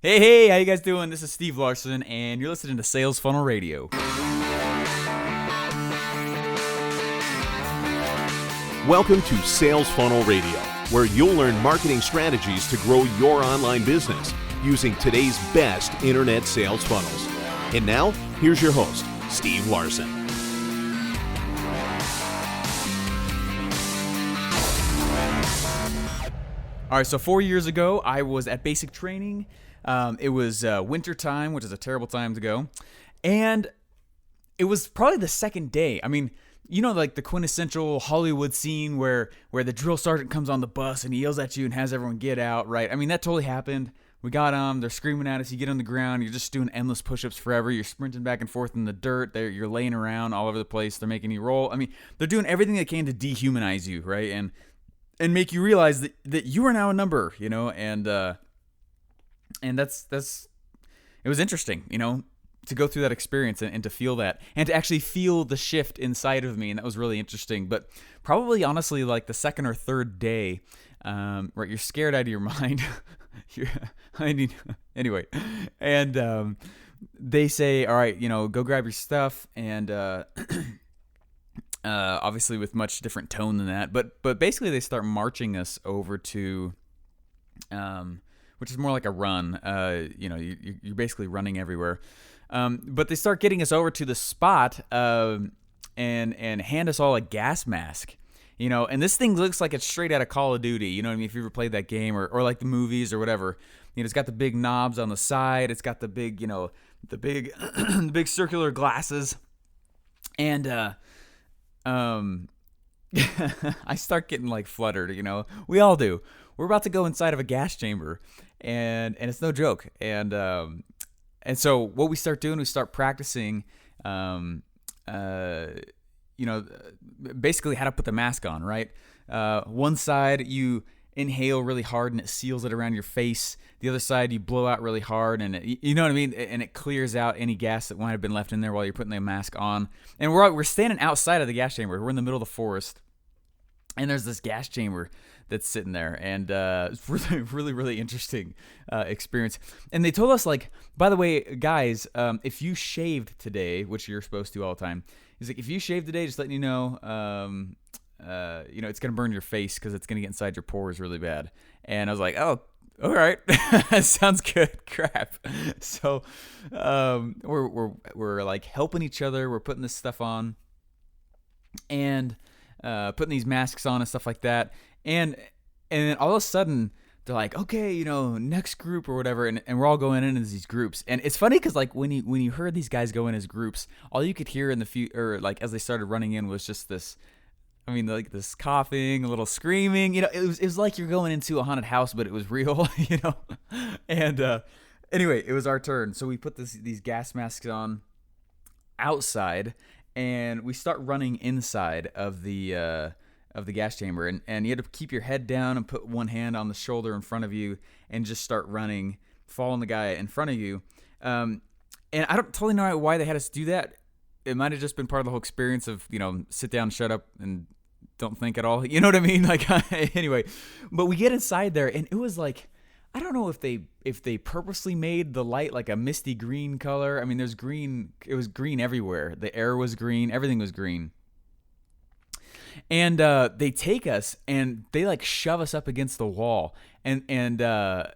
Hey, how you guys doing? This is Steve Larsen, and you're listening to Sales Funnel Radio. Welcome to Sales Funnel Radio, where you'll learn marketing strategies to grow your online business using today's best internet sales funnels. And now, here's your host, Steve Larsen. All right, so 4 years ago, I was at basic training. It was winter time, which is a terrible time to go. And it was probably the second day. I mean, you know, like the quintessential Hollywood scene where the drill sergeant comes on the bus and he yells at you and has everyone get out, right? I mean, that totally happened. We got them. They're screaming at us. You get on the ground. You're just doing endless push-ups forever. You're sprinting back and forth in the dirt. You're laying around all over the place. They're making you roll. I mean, they're doing everything they can to dehumanize you, right? And make you realize that you are now a number, you know, and that's it was interesting, you know, to go through that experience and to feel that and to actually feel the shift inside of me, and that was really interesting. But probably honestly, like the second or third day, right, you're scared out of your mind. Anyway, and they say, all right, you know, go grab your stuff, and obviously with much different tone than that, but basically they start marching us over to, which is more like a run. You know, you're basically running everywhere. But they start getting us over to the spot, and hand us all a gas mask. You know, and this thing looks like it's straight out of Call of Duty. You know what I mean? If you ever played that game or like the movies or whatever, you know, it's got the big knobs on the side. It's got the big, you know, the big, the big circular glasses, and I start getting like fluttered, you know. We all do. We're about to go inside of a gas chamber, and it's no joke. And so what we start doing, we start practicing, you know, basically how to put the mask on, right? One side you inhale really hard and it seals it around your face. The other side you blow out really hard and you know what I mean, and it clears out any gas that might have been left in there while you're putting the mask on. And we're standing outside of the gas chamber. We're in the middle of the forest, and there's this gas chamber that's sitting there, and it's really, really, really interesting experience. And they told us, like, by the way, guys, if you shaved today, which you're supposed to all the time, he's like, if you shaved today, just letting you know, you know, it's gonna burn your face because it's gonna get inside your pores really bad. And I was like, oh, all right, sounds good. Crap. So we're like helping each other. We're putting this stuff on, and putting these masks on and stuff like that. And then all of a sudden they're like, okay, you know, next group or whatever, and we're all going in as these groups. And it's funny because like when you heard these guys go in as groups, all you could hear in or like as they started running in was just this, I mean, like this coughing, a little screaming. You know, it was like you're going into a haunted house, but it was real. You know, and anyway, it was our turn. So we put these gas masks on outside, and we start running inside of the gas chamber, and you had to keep your head down and put one hand on the shoulder in front of you and just start running, following the guy in front of you. And I don't totally know why they had us do that. It might have just been part of the whole experience of, you know, sit down, shut up, and don't think at all. You know what I mean? Like, anyway, but we get inside there, and it was like, I don't know if they purposely made the light like a misty green color. I mean, there's green. It was green everywhere. The air was green. Everything was green. And they take us and they like shove us up against the wall, and they're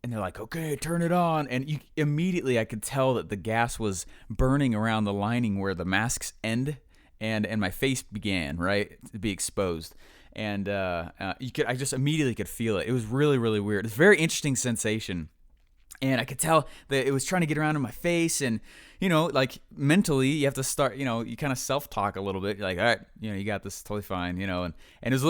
like, okay, turn it on. And immediately I could tell that the gas was burning around the lining where the masks end, and my face began, right, to be exposed. And I just immediately could feel it. It was really, really weird. It's a very interesting sensation. And I could tell that it was trying to get around in my face, and, you know, like mentally you have to start, you know, you kind of self-talk a little bit. You're like, all right, you know, you got this, totally fine, you know, and it was,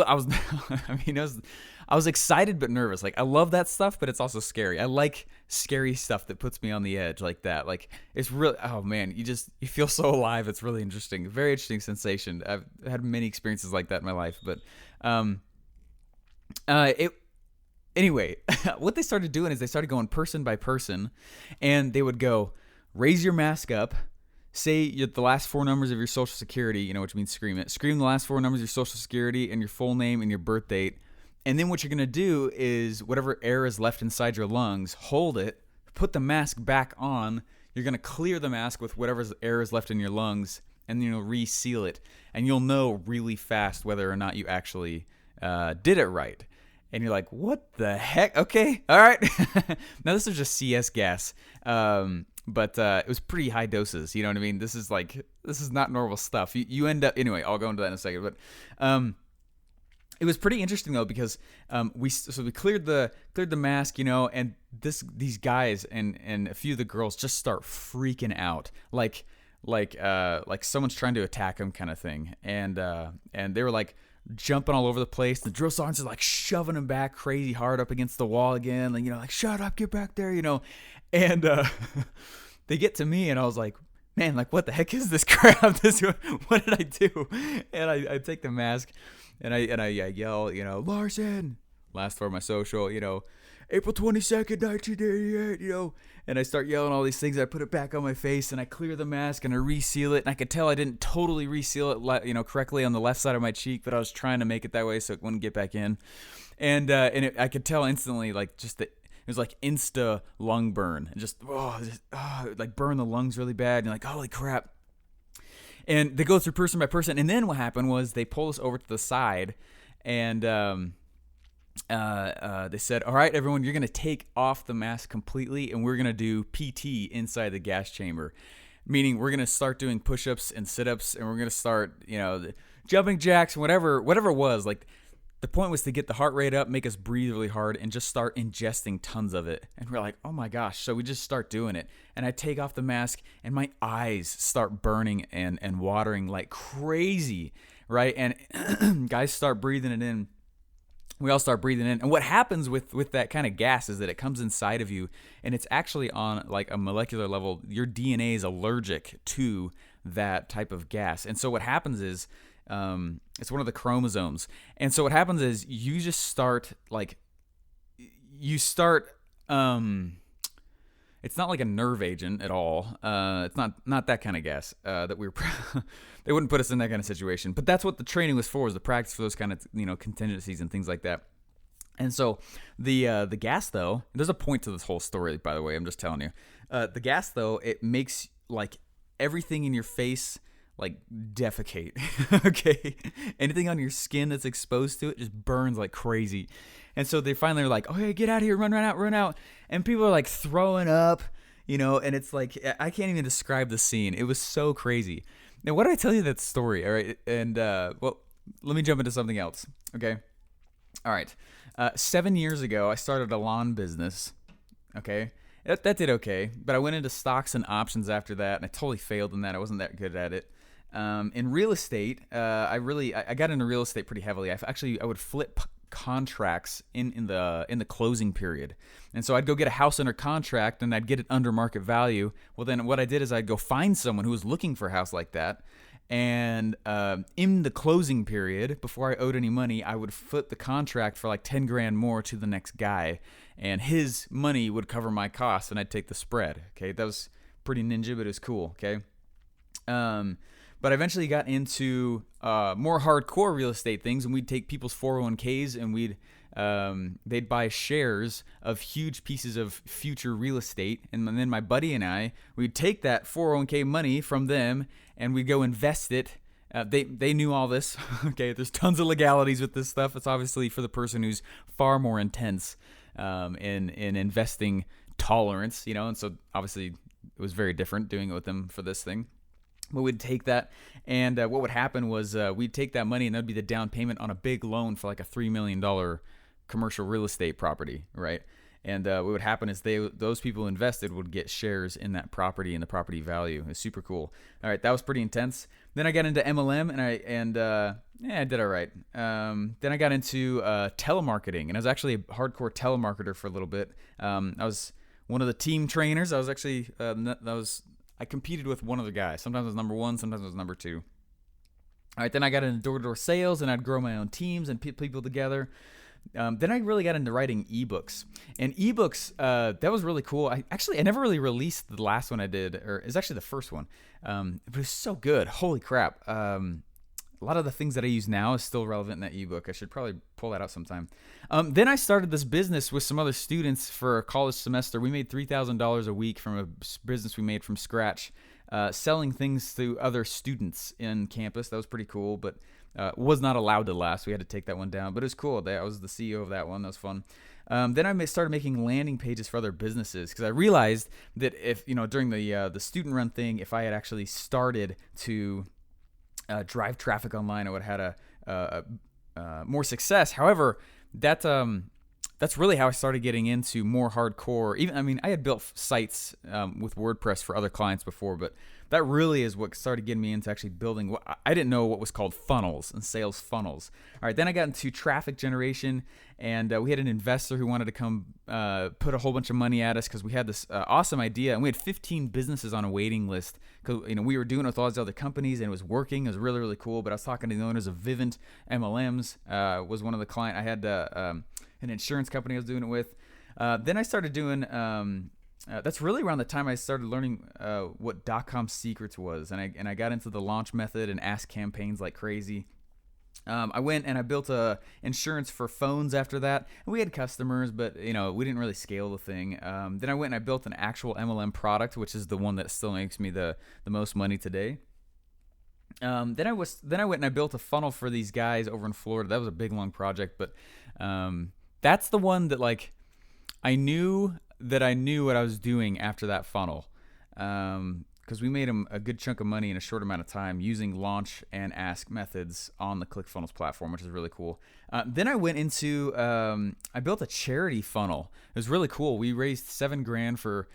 I was excited but nervous. Like, I love that stuff, but it's also scary. I like scary stuff that puts me on the edge like that. Like, it's really, oh man, you feel so alive. It's really interesting. Very interesting sensation. I've had many experiences like that in my life, but, anyway, what they started doing is they started going person by person, and they would go, raise your mask up, say the last four numbers of your social security, you know, which means scream it. Scream the last four numbers of your social security and your full name and your birth date, And then what you're going to do is whatever air is left inside your lungs, hold it, put the mask back on. You're going to clear the mask with whatever air is left in your lungs, and then you'll reseal it. And you'll know really fast whether or not you actually did it right. And you're like, what the heck? Okay, all right. Now, this is just CS gas. But it was pretty high doses. You know what I mean? This is not normal stuff. You end up, anyway, I'll go into that in a second. But it was pretty interesting though, because we cleared the mask, and these guys and a few of the girls just start freaking out, like someone's trying to attack them, kind of thing. And they were like jumping all over the place. The drill sergeant's is like shoving them back crazy hard up against the wall again, like shut up, get back there, and they get to me, and I was like, man, like, what the heck is this crap? What did I do? And I take the mask, and I yell, Larsen, last for my social, April 22nd, 1988, and I start yelling all these things. I put it back on my face, and I clear the mask, and I reseal it, and I could tell I didn't totally reseal it, correctly on the left side of my cheek, but I was trying to make it that way so it wouldn't get back in, and I could tell instantly, like, just that. It was like insta lung burn, and just like burn the lungs really bad. And you're like, holy crap. And they go through person by person. And then what happened was they pulled us over to the side, and they said, all right, everyone, you're going to take off the mask completely, and we're going to do PT inside the gas chamber. Meaning we're going to start doing push-ups and sit-ups, and we're going to start, the jumping jacks, whatever it was. Like, the point was to get the heart rate up, make us breathe really hard, and just start ingesting tons of it. And we're like, oh my gosh. So we just start doing it. And I take off the mask, and my eyes start burning and watering like crazy, right? And guys start breathing it in. We all start breathing in. And what happens with that kind of gas is that it comes inside of you, and it's actually on like a molecular level. Your DNA is allergic to that type of gas. And so what happens is, it's one of the chromosomes. And so what happens is you just start it's not like a nerve agent at all. It's not that kind of gas, that we were, they wouldn't put us in that kind of situation, but that's what the training was for, is the practice for those kind of, contingencies and things like that. And so the gas though, there's a point to this whole story, by the way, I'm just telling you, the gas though, it makes like everything in your face like defecate. Okay, anything on your skin that's exposed to it just burns like crazy. And so they finally are like, oh, hey, get out of here, run out. And people are like throwing up, and it's like, I can't even describe the scene. It was so crazy. Now, why did I tell you that story? All right. And well, let me jump into something else. Okay. All right. 7 years ago, I started a lawn business. Okay. That did okay, but I went into stocks and options after that, and I totally failed in that. I wasn't that good at it. In real estate, I got into real estate pretty heavily. I would flip contracts in the closing period, and so I'd go get a house under contract, and I'd get it under market value. Well, then what I did is I'd go find someone who was looking for a house like that, and in the closing period, before I owed any money, I would flip the contract for like 10 grand more to the next guy, and his money would cover my costs, and I'd take the spread. Okay, that was pretty ninja, but it was cool. Okay. But I eventually got into more hardcore real estate things, and we'd take people's 401ks, and they'd buy shares of huge pieces of future real estate, and then my buddy and I, we'd take that 401k money from them, and we'd go invest it. They knew all this. Okay, there's tons of legalities with this stuff. It's obviously for the person who's far more intense in investing tolerance, and so obviously it was very different doing it with them for this thing. But we'd take that, and what would happen was we'd take that money, and that would be the down payment on a big loan for like a $3 million commercial real estate property, right? And what would happen is those people who invested would get shares in that property and the property value. It's super cool. All right, that was pretty intense. Then I got into MLM, and I did all right. Then I got into telemarketing, and I was actually a hardcore telemarketer for a little bit. I was one of the team trainers. I was actually I competed with one of the guys. Sometimes I was number one, sometimes I was number two. All right, then I got into door-to-door sales, and I'd grow my own teams and put people together. Then I really got into writing ebooks. And ebooks, that was really cool. I never really released the last one I did, or it's actually the first one. But it was so good. Holy crap. a lot of the things that I use now is still relevant in that ebook. I should probably pull that out sometime. Then I started this business with some other students for a college semester. We made $3,000 a week from a business we made from scratch, selling things to other students in campus. That was pretty cool, but was not allowed to last. We had to take that one down, but it was cool. I was the CEO of that one. That was fun. Then I started making landing pages for other businesses because I realized that if, during the student run thing, if I had actually started to drive traffic online, I would have had a more success. However, that's really how I started getting into more hardcore. I had built sites with WordPress for other clients before, but that really is what started getting me into actually building what I didn't know what was called funnels and sales funnels. All right, then I got into traffic generation, and we had an investor who wanted to come put a whole bunch of money at us because we had this awesome idea, and we had 15 businesses on a waiting list because we were doing it with all these other companies, and it was working. It was really, really cool. But I was talking to the owners of Vivint MLMs. Was one of the clients. I had an insurance company I was doing it with. Then I started doing. That's really around the time I started learning what .com secrets was, and I got into the launch method and ask campaigns like crazy. I went and I built a insurance for phones after that. And we had customers, but we didn't really scale the thing. Then I went and I built an actual MLM product, which is the one that still makes me the most money today. Then I went and I built a funnel for these guys over in Florida. That was a big long project, but that's the one that I knew what I was doing after that funnel, because we made them a good chunk of money in a short amount of time using launch and ask methods on the ClickFunnels platform, which is really cool. Then I went into I built a charity funnel. It was really cool. We raised $7,000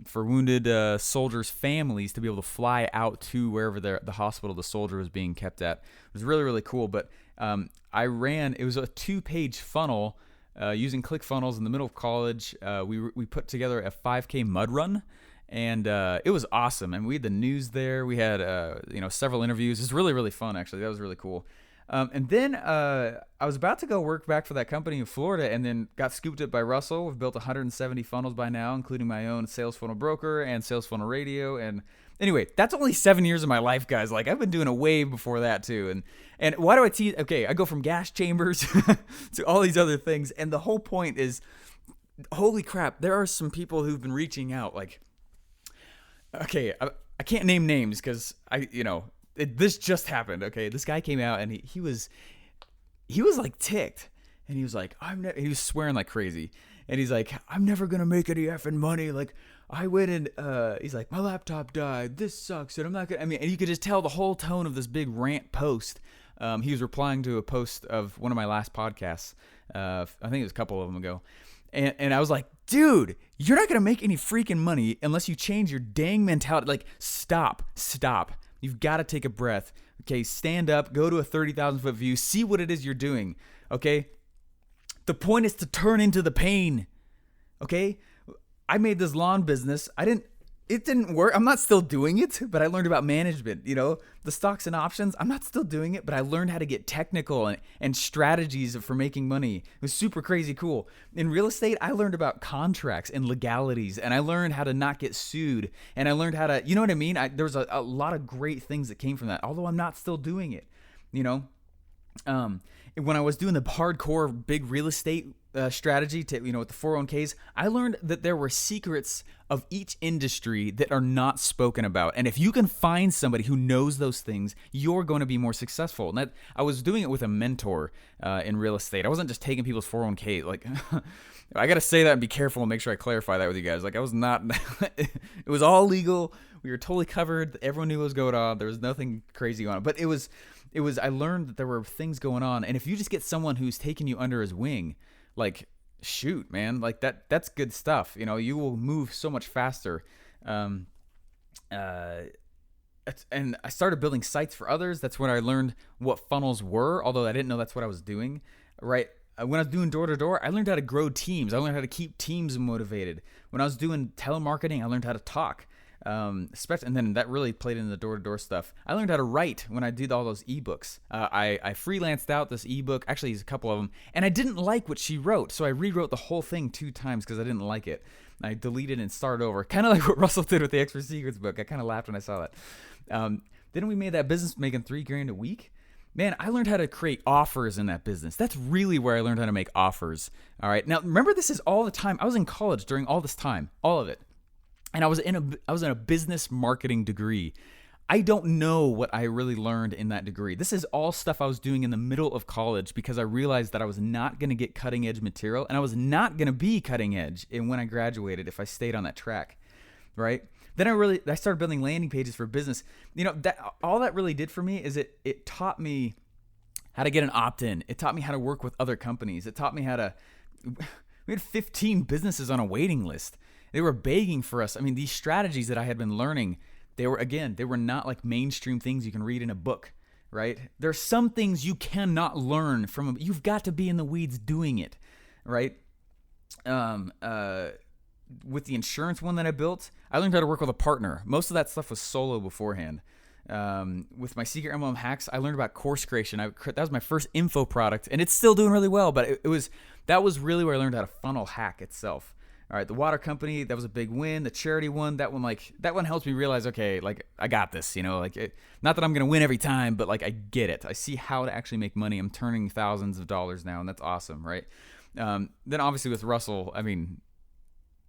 for wounded soldiers' families to be able to fly out to wherever the hospital the soldier was being kept at. It was really, really cool. But it was a 2-page funnel. Using ClickFunnels in the middle of college, we put together a 5K mud run, and it was awesome. And we had the news there. We had several interviews. It was really, really fun, actually. That was really cool. And then I was about to go work back for that company in Florida, and then got scooped up by Russell. We've built 170 funnels by now, including my own sales funnel broker and sales funnel radio. And anyway, that's only 7 years of my life, guys. I've been doing it way before that too. And why do I tease? Okay, I go from gas chambers to all these other things. And the whole point is, holy crap, there are some people who've been reaching out. Okay, I can't name names because this just happened. Okay, this guy came out and he was ticked, and he was like, he was swearing like crazy, and he's like, I'm never gonna make any effing money. I went and he's like, my laptop died. This sucks, and I'm not gonna. And you could just tell the whole tone of this big rant post. He was replying to a post of one of my last podcasts. I think it was a couple of them ago. And I was like, dude, you're not going to make any freaking money unless you change your dang mentality. Stop. You've got to take a breath. Okay, stand up, go to a 30,000 foot view, see what it is you're doing. Okay? The point is to turn into the pain. Okay? I made this lawn business. It didn't work. I'm not still doing it, but I learned about management, the stocks and options. I'm not still doing it, but I learned how to get technical and strategies for making money. It was super crazy cool. In real estate, I learned about contracts and legalities, and I learned how to not get sued, and I learned how to, you know what I mean? There was a lot of great things that came from that, although I'm not still doing it, when I was doing the hardcore big real estate strategy with the 401ks, I learned that there were secrets of each industry that are not spoken about. And if you can find somebody who knows those things, you're going to be more successful. And I was doing it with a mentor in real estate. I wasn't just taking people's 401k. I got to say that and be careful and make sure I clarify that with you guys. I was not, it was all legal. We were totally covered. Everyone knew what was going on. There was nothing crazy on it. But I learned that there were things going on. And if you just get someone who's taking you under his wing, shoot, man, that's good stuff. You will move so much faster. And I started building sites for others. That's when I learned what funnels were, although I didn't know that's what I was doing, right? When I was doing door-to-door, I learned how to grow teams. I learned how to keep teams motivated. When I was doing telemarketing, I learned how to talk. Especially, and then that really played into the door-to-door stuff. I learned how to write when I did all those ebooks. I freelanced out this ebook, actually there's a couple of them, and I didn't like what she wrote, so I rewrote the whole thing 2 times because I didn't like it. I deleted and started over, kind of like what Russell did with the Expert Secrets book. I kind of laughed when I saw that. Then we made that business making $3,000 a week. Man, I learned how to create offers in that business. That's really where I learned how to make offers. All right. Now, remember, this is all the time. I was in college during all this time, all of it. And I was in a business marketing degree. I don't know what I really learned in that degree. This is all stuff I was doing in the middle of college because I realized that I was not going to get cutting edge material, and I was not going to be cutting edge when I graduated if I stayed on that track, right? Then I started building landing pages for business. That all that really did for me is it taught me how to get an opt-in. It taught me how to work with other companies. It taught me how to. We had 15 businesses on a waiting list. They were begging for us. I mean, these strategies that I had been learning, they were not like mainstream things you can read in a book, right? There are some things you cannot learn from. You've got to be in the weeds doing it, right? With the insurance one that I built, I learned how to work with a partner. Most of that stuff was solo beforehand. With my Secret MLM hacks, I learned about course creation. That was my first info product, and it's still doing really well. But that was really where I learned how to funnel hack itself. All right, the water company, that was a big win. The charity one, that one helps me realize, okay, like I got this. Not that I'm gonna win every time, but like I get it. I see how to actually make money. I'm turning thousands of dollars now, and that's awesome, right? Then obviously with Russell, I mean,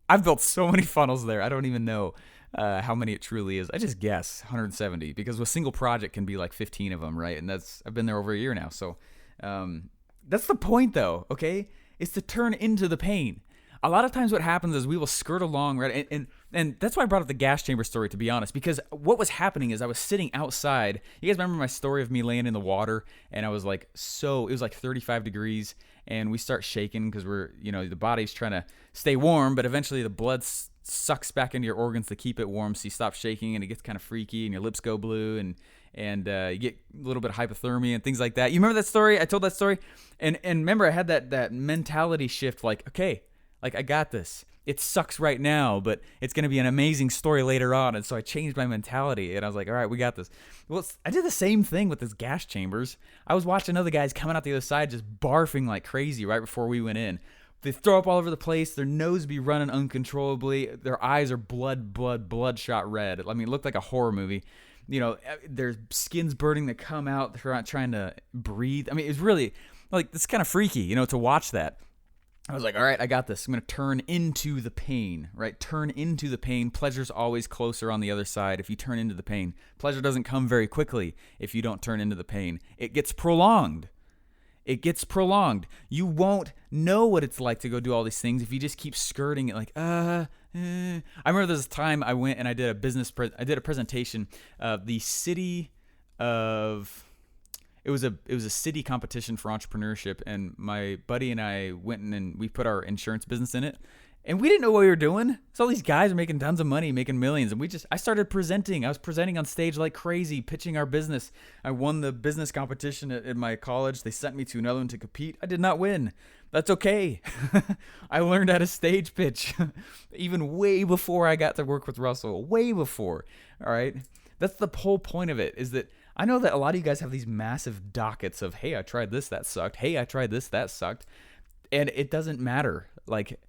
I've built so many funnels there. I don't even know how many it truly is. I just guess 170 because a single project can be like 15 of them, right? And I've been there over a year now. So that's the point, though. Okay, is to turn into the pain. A lot of times what happens is we will skirt along, right? And that's why I brought up the gas chamber story, to be honest, because what was happening is I was sitting outside. You guys remember my story of me laying in the water, and I was like, it was like 35 degrees, and we start shaking because the body's trying to stay warm, but eventually the blood sucks back into your organs to keep it warm, so you stop shaking, and it gets kind of freaky, and your lips go blue, and you get a little bit of hypothermia and things like that. You remember that story? I told that story, and remember I had that mentality shift, like, okay, like I got this. It sucks right now, but it's going to be an amazing story later on. And so I changed my mentality, and I was like, all right, we got this. Well, I did the same thing with this gas chambers. I was watching other guys coming out the other side just barfing like crazy right before we went in. They throw up all over the place. Their nose be running uncontrollably. Their eyes are bloodshot red. I mean, it looked like a horror movie. Their skin's burning. They come out. They're not trying to breathe. I mean, it's really like, it's kind of freaky, to watch that. I was like, all right, I got this. I'm going to turn into the pain, right? Turn into the pain. Pleasure's always closer on the other side if you turn into the pain. Pleasure doesn't come very quickly if you don't turn into the pain. It gets prolonged. You won't know what it's like to go do all these things if you just keep skirting it like, I remember this time I went and I did a presentation of the city of... It was a city competition for entrepreneurship, and my buddy and I went and we put our insurance business in it, and we didn't know what we were doing. So all these guys are making tons of money, making millions, and I started presenting. I was presenting on stage like crazy, pitching our business. I won the business competition at my college. They sent me to another one to compete. I did not win. That's okay. I learned how to stage pitch, even way before I got to work with Russell. Way before. All right. That's the whole point of it, is that I know that a lot of you guys have these massive dockets of, hey, I tried this, that sucked. Hey, I tried this, that sucked. And it doesn't matter. Like,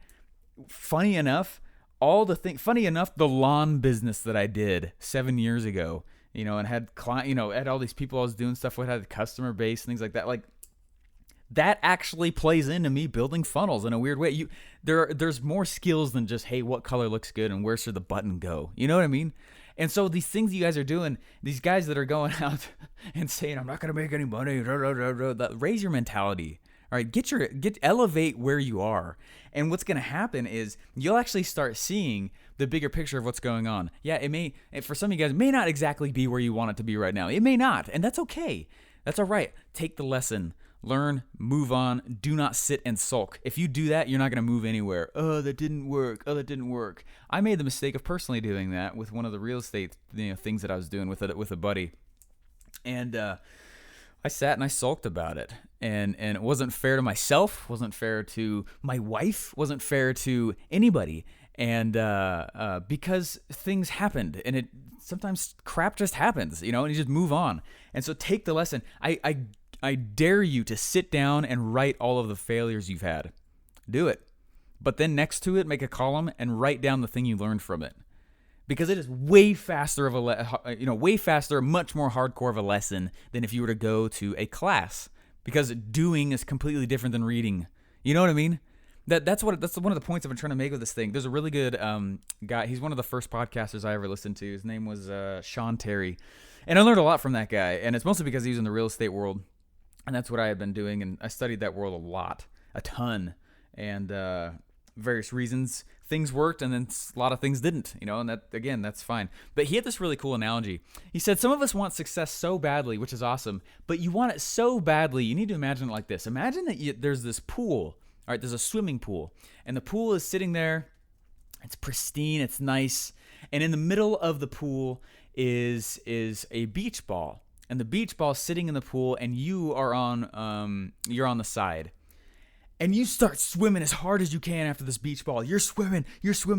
funny enough, the lawn business that I did 7 years ago, and had had all these people I was doing stuff with, had a customer base, things like that. Like, that actually plays into me building funnels in a weird way. There's more skills than just, hey, what color looks good and where should the button go? You know what I mean? And so these things you guys are doing, these guys that are going out and saying, I'm not going to make any money, raise your mentality. All right, elevate where you are. And what's going to happen is you'll actually start seeing the bigger picture of what's going on. Yeah, for some of you guys, it may not exactly be where you want it to be right now. It may not, and that's okay. That's all right. Take the lesson. Learn, move on, do not sit and sulk. If you do that, you're not going to move anywhere. Oh, that didn't work. I made the mistake of personally doing that with one of the real estate things that I was doing with a buddy. And I sat and I sulked about it. And it wasn't fair to myself, wasn't fair to my wife, wasn't fair to anybody. And because things happened, and sometimes crap just happens, and you just move on. And so take the lesson. I dare you to sit down and write all of the failures you've had. Do it. But then next to it, make a column and write down the thing you learned from it. because it is way faster of way faster, much more hardcore of a lesson than if you were to go to a class, because doing is completely different than reading. You know what I mean? That's one of the points I've been trying to make with this thing. There's a really good guy. He's one of the first podcasters I ever listened to. His name was Sean Terry, and I learned a lot from that guy. And it's mostly because he was in the real estate world, and that's what I had been doing. And I studied that world a ton, and various reasons things worked, and then a lot of things didn't. And that, again, that's fine. But he had this really cool analogy. He said, some of us want success so badly, which is awesome, but you want it so badly, you need to imagine it like this. Imagine that there's this pool. All right, there's a swimming pool, and the pool is sitting there. It's pristine, it's nice, and in the middle of the pool is a beach ball, and the beach ball is sitting in the pool, and you are on the side, and you start swimming as hard as you can after this beach ball. You're swimming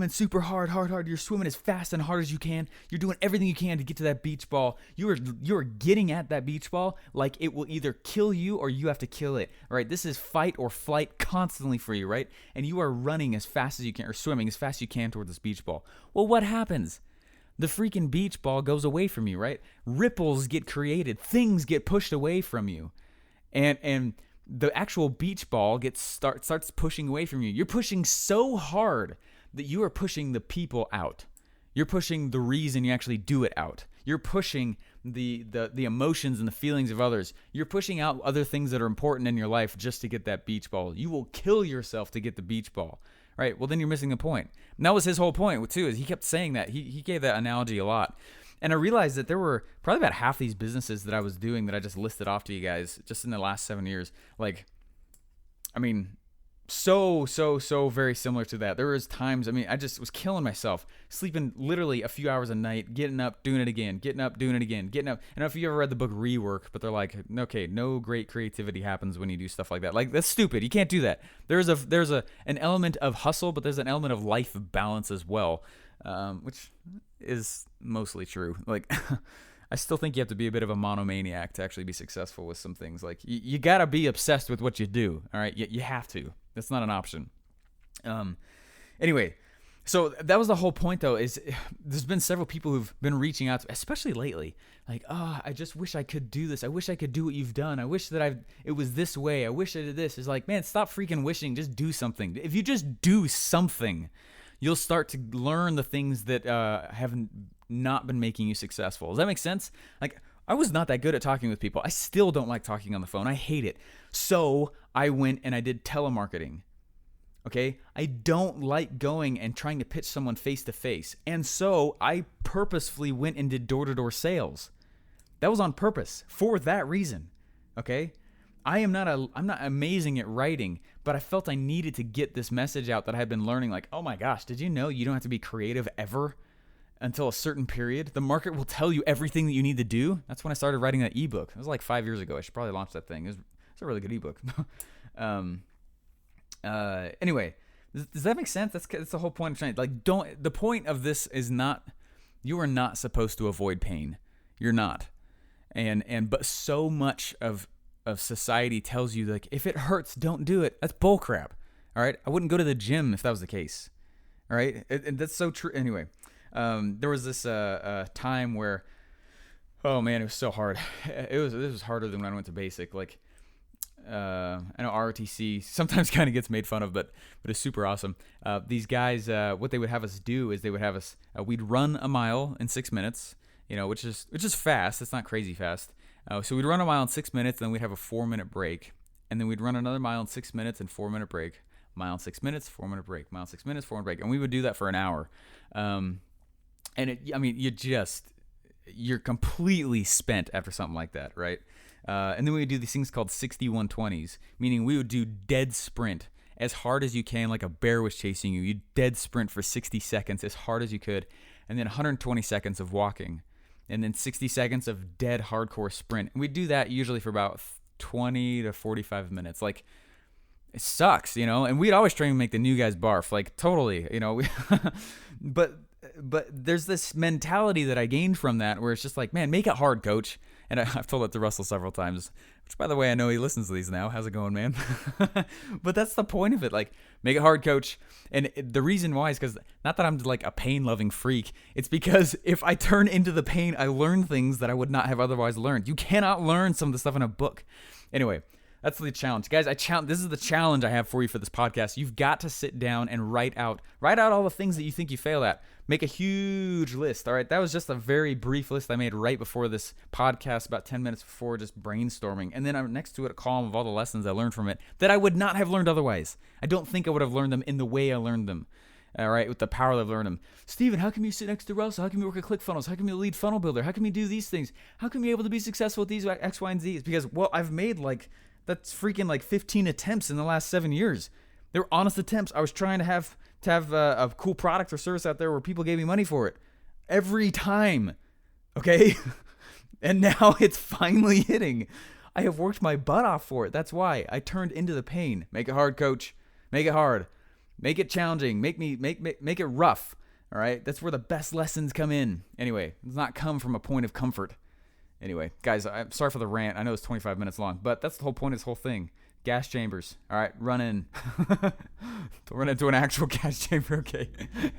super hard. You're swimming as fast and hard as you can. You're doing everything you can to get to that beach ball. You're getting at that beach ball like it will either kill you or you have to kill it. All right, this is fight or flight constantly for you, right? And you are running as fast as you can, or swimming as fast as you can toward this beach ball. Well, what happens? The freaking beach ball goes away from you, right? Ripples get created. Things get pushed away from you. And the actual beach ball starts pushing away from you. You're pushing so hard that you are pushing the people out. You're pushing the reason you actually do it out. You're pushing the emotions and the feelings of others. You're pushing out other things that are important in your life just to get that beach ball. You will kill yourself to get the beach ball, right? Well, then you're missing the point. And that was his whole point too, is he kept saying that. He gave that analogy a lot. And I realized that there were probably about half these businesses that I was doing that I just listed off to you guys just in the last 7 years. Like, I mean, so very similar to that. There was times, I just was killing myself, sleeping literally a few hours a night, getting up, doing it again, getting up, doing it again, getting up. I don't know if you ever read the book Rework, but they're like, okay, no great creativity happens when you do stuff like that. Like, that's stupid. You can't do that. There's an element of hustle, but there's an element of life balance as well, which is mostly true. Like, I still think you have to be a bit of a monomaniac to actually be successful with some things. Like, you gotta be obsessed with what you do. All right, you have to. That's not an option. Anyway, so that was the whole point, though. Is there's been several people who've been reaching out to, especially lately. Like, I just wish I could do this. I wish I could do what you've done. I wish that it was this way. I wish I did this. It's like, man, stop freaking wishing. Just do something. If you just do something, you'll start to learn the things that haven't not been making you successful. Does that make sense? Like, I was not that good at talking with people. I still don't like talking on the phone. I hate it. So I went and I did telemarketing. Okay? I don't like going and trying to pitch someone face to face. And so I purposefully went and did door-to-door sales. That was on purpose for that reason. Okay? I'm not amazing at writing, but I felt I needed to get this message out that I had been learning. Like, oh my gosh, did you know you don't have to be creative ever until a certain period? The market will tell you everything that you need to do. That's when I started writing that ebook. It was like 5 years ago. I should probably launch that thing. It's a really good ebook. Anyway, does that make sense? That's the whole point of trying. Like, the point of this is not, you are not supposed to avoid pain. You're not. But so much of society tells you, like, if it hurts, don't do it. That's bullcrap. All right. I wouldn't go to the gym if that was the case. All right. And that's so true. Anyway, there was this time where, oh man, it was so hard. This was harder than when I went to basic. Like, I know ROTC sometimes kind of gets made fun of, but it's super awesome. These guys, what they would have us do is they would have us, we'd run a mile in 6 minutes, which is fast. It's not crazy fast. So we'd run a mile in 6 minutes, and then we'd have a 4-minute break, and then we'd run another mile in 6 minutes and 4-minute break. Mile in 6 minutes, 4-minute break. Mile in 6 minutes, 4-minute break, and we would do that for an hour. And you're completely spent after something like that, right? And then we would do these things called 6120s, meaning we would do dead sprint as hard as you can, like a bear was chasing you. You dead sprint for 60 seconds as hard as you could, and then 120 seconds of walking, and then 60 seconds of dead hardcore sprint. And we do that usually for about 20 to 45 minutes. Like, it sucks, and we'd always try and make the new guys barf, like, totally, but there's this mentality that I gained from that where it's just like, man, make it hard, coach. And I've told it to Russell several times, which, by the way, I know he listens to these now. How's it going, man? But that's the point of it. Like, make it hard, coach. And the reason why is because, not that I'm like a pain-loving freak. It's because if I turn into the pain, I learn things that I would not have otherwise learned. You cannot learn some of the stuff in a book. Anyway, that's the challenge. Guys, this is the challenge I have for you for this podcast. You've got to sit down and write out all the things that you think you fail at. Make a huge list, all right? That was just a very brief list I made right before this podcast, about 10 minutes before, just brainstorming. And then next to it, a column of all the lessons I learned from it that I would not have learned otherwise. I don't think I would have learned them in the way I learned them, all right, with the power that I've learned them. Steven, how come you sit next to Russell? How come you work at ClickFunnels? How come you lead funnel builder? How come you do these things? How come you're able to be successful with these X, Y, and Z? It's because, well, I've made that's freaking 15 attempts in the last 7 years. They were honest attempts. I was trying to have a cool product or service out there where people gave me money for it every time. Okay. And now it's finally hitting. I have worked my butt off for it. That's why I turned into the pain. Make it hard, coach. Make it hard. Make it challenging. Make it rough. All right. That's where the best lessons come in. Anyway, it does not come from a point of comfort. Anyway, guys, I'm sorry for the rant. I know it's 25 minutes long, but that's the whole point of this whole thing. Gas chambers. All right, run in. Don't run into an actual gas chamber, okay?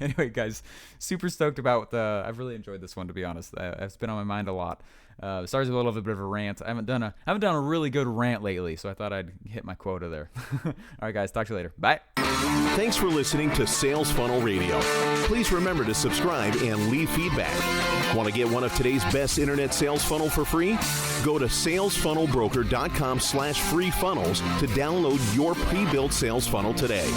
Anyway, guys, super stoked about I've really enjoyed this one, to be honest. It's been on my mind a lot. Sorry, it's a little bit of a rant. I haven't done a really good rant lately, so I thought I'd hit my quota there. All right, guys, talk to you later. Bye. Thanks for listening to Sales Funnel Radio. Please remember to subscribe and leave feedback. Want to get one of today's best internet sales funnel for free? Go to salesfunnelbroker.com/free funnels to download your pre-built sales funnel today.